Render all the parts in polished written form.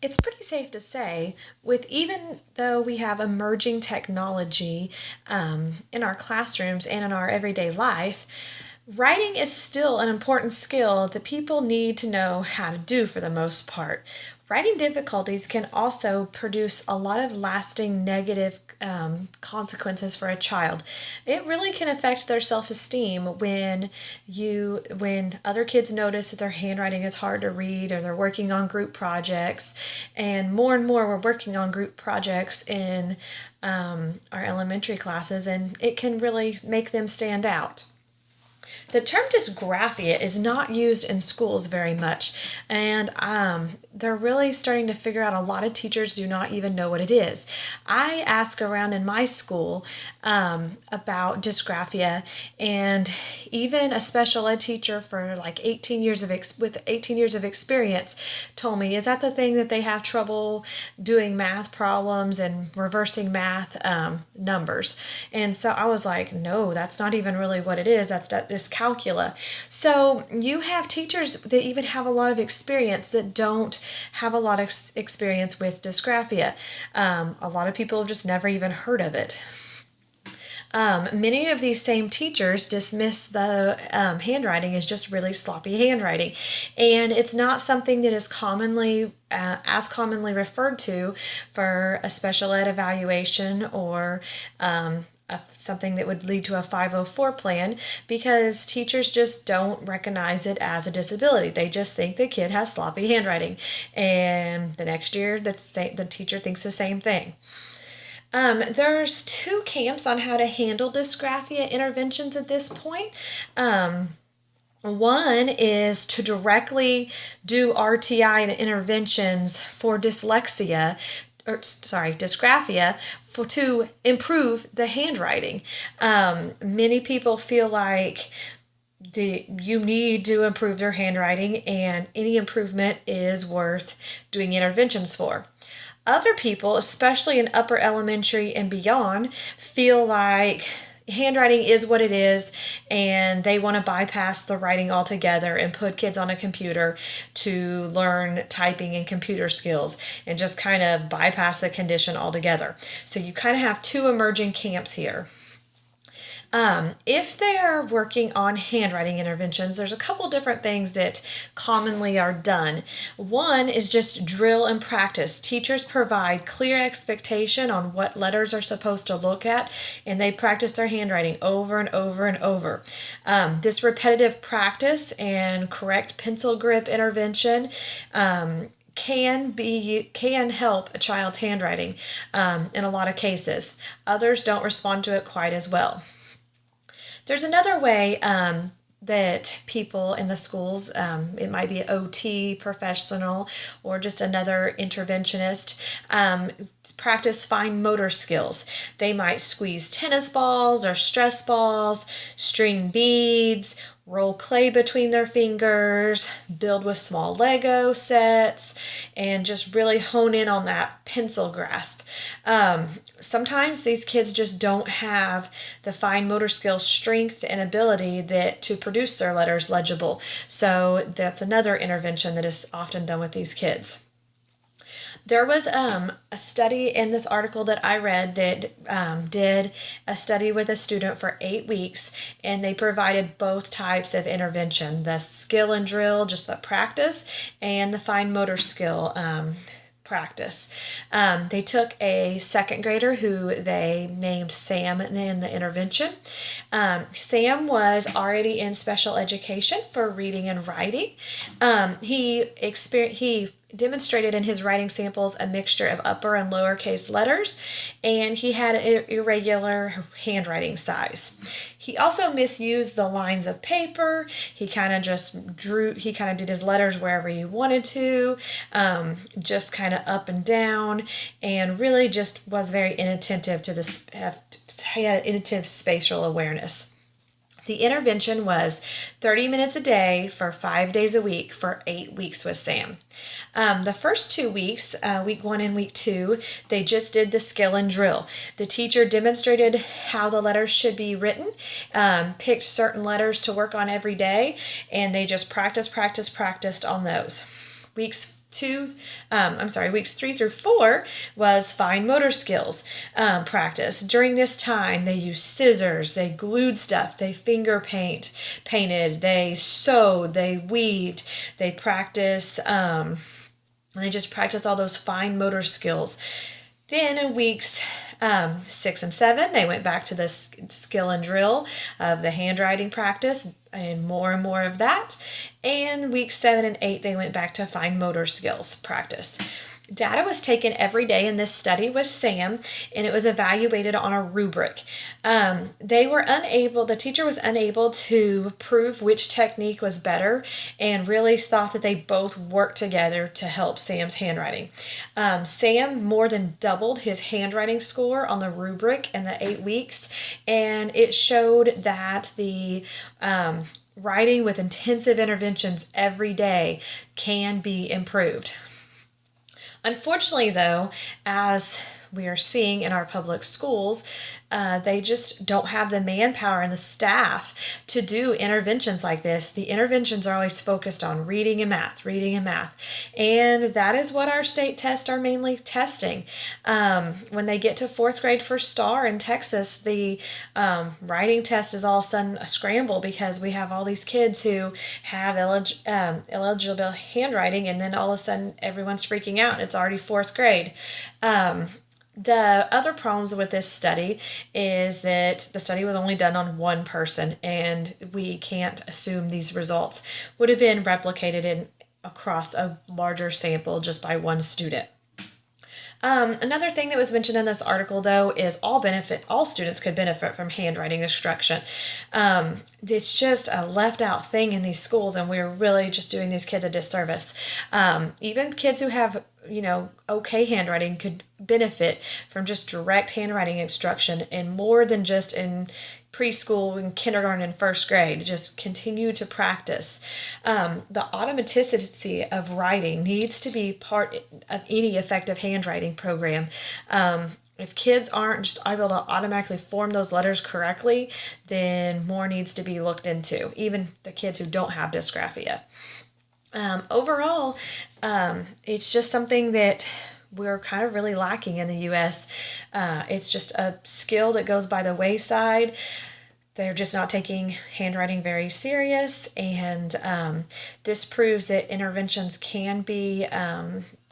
It's pretty safe to say, with even though we have emerging technology in our classrooms and in our everyday life, writing is still an important skill that people need to know how to do for the most part. Writing difficulties can also produce a lot of lasting negative consequences for a child. It really can affect their self-esteem when other kids notice that their handwriting is hard to read, or they're working on group projects. And more we're working on group projects in our elementary classes, and it can really make them stand out. The term dysgraphia is not used in schools very much, and they're really starting to figure out. A lot of teachers do not even know what it is. I ask around in my school about dysgraphia, and even a special ed teacher for like 18 years with 18 years of experience told me, is that the thing that they have trouble doing math problems and reversing math numbers? And so I was like, no, that's not even really what it is. That's dyscalculia. So you have teachers that even have a lot of experience that don't have a lot of experience with dysgraphia. A lot of people have just never even heard of it. Many of these same teachers dismiss the handwriting as just really sloppy handwriting, and it's not something that is commonly as commonly referred to for a special ed evaluation or something that would lead to a 504 plan, because teachers just don't recognize it as a disability. They just think the kid has sloppy handwriting, and the next year the teacher thinks the same thing. There's two camps on how to handle dysgraphia interventions at this point. One is to directly do RTI and interventions for dysgraphia to improve the handwriting. Many people feel like you need to improve their handwriting, and any improvement is worth doing interventions for. Other people, especially in upper elementary and beyond, feel like handwriting is what it is, and they want to bypass the writing altogether and put kids on a computer to learn typing and computer skills, and just kind of bypass the condition altogether. So you kind of have two emerging camps here. If they are working on handwriting interventions, there's a couple different things that commonly are done. One is just drill and practice. Teachers provide clear expectation on what letters are supposed to look at, and they practice their handwriting over and over and over. This repetitive practice and correct pencil grip intervention can help a child's handwriting in a lot of cases. Others don't respond to it quite as well. There's another way that people in the schools, it might be an OT professional or just another interventionist, practice fine motor skills. They might squeeze tennis balls or stress balls, string beads, roll clay between their fingers, build with small Lego sets, and just really hone in on that pencil grasp. Sometimes these kids just don't have the fine motor skill strength and ability to produce their letters legible. So that's another intervention that is often done with these kids. There was a study in this article that I read that did a study with a student for 8 weeks, and they provided both types of intervention: the skill and drill, just the practice, and the fine motor skill practice. They took a second grader who they named Sam in the intervention. Sam was already in special education for reading and writing. He demonstrated in his writing samples a mixture of upper and lowercase letters, and he had an irregular handwriting size. He also misused the lines of paper. He kind of did his letters wherever he wanted to, just kind of up and down, and really just was very inattentive to this, he had inattentive spatial awareness. The intervention was 30 minutes a day for 5 days a week for 8 weeks with Sam. The first 2 weeks, week 1 and week 2, they just did the skill and drill. The teacher demonstrated how the letters should be written, picked certain letters to work on every day, and they just practiced on those. Weeks weeks 3 through 4 was fine motor skills practice. During this time, they used scissors, they glued stuff, they painted, they sewed, they weaved, they practiced, and they just practiced all those fine motor skills. Then in weeks 6 and 7, they went back to the skill and drill of the handwriting practice and more of that. And weeks 7 and 8, they went back to fine motor skills practice. Data was taken every day in this study with Sam, and it was evaluated on a rubric. The teacher was unable to prove which technique was better and really thought that they both worked together to help Sam's handwriting. Sam more than doubled his handwriting score on the rubric in the 8 weeks, and it showed that the writing with intensive interventions every day can be improved. Unfortunately, though, as we are seeing in our public schools, they just don't have the manpower and the staff to do interventions like this. The interventions are always focused on reading and math. And that is what our state tests are mainly testing. When they get to 4th grade for STAR in Texas, the writing test is all of a sudden a scramble because we have all these kids who have illegible handwriting, and then all of a sudden everyone's freaking out. It's already 4th grade. The other problems with this study is that the study was only done on one person, and we can't assume these results would have been replicated across a larger sample just by one student. Another thing that was mentioned in this article, though, is all students could benefit from handwriting instruction. It's just a left out thing in these schools, and we're really just doing these kids a disservice. Even kids who have, okay handwriting could benefit from just direct handwriting instruction, and more than just in preschool and kindergarten and 1st grade. Just continue to practice. The automaticity of writing needs to be part of any effective handwriting program. If kids aren't just able to automatically form those letters correctly, then more needs to be looked into, even the kids who don't have dysgraphia. Overall, it's just something that we're kind of really lacking in the U.S. It's just a skill that goes by the wayside. They're just not taking handwriting very serious, and this proves that interventions can be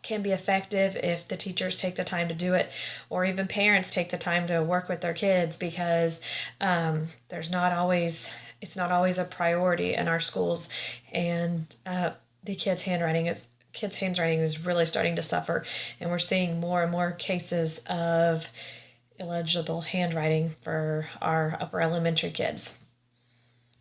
effective if the teachers take the time to do it, or even parents take the time to work with their kids, because it's not always a priority in our schools, and the kids' handwriting is really starting to suffer, and we're seeing more and more cases of illegible handwriting for our upper elementary kids.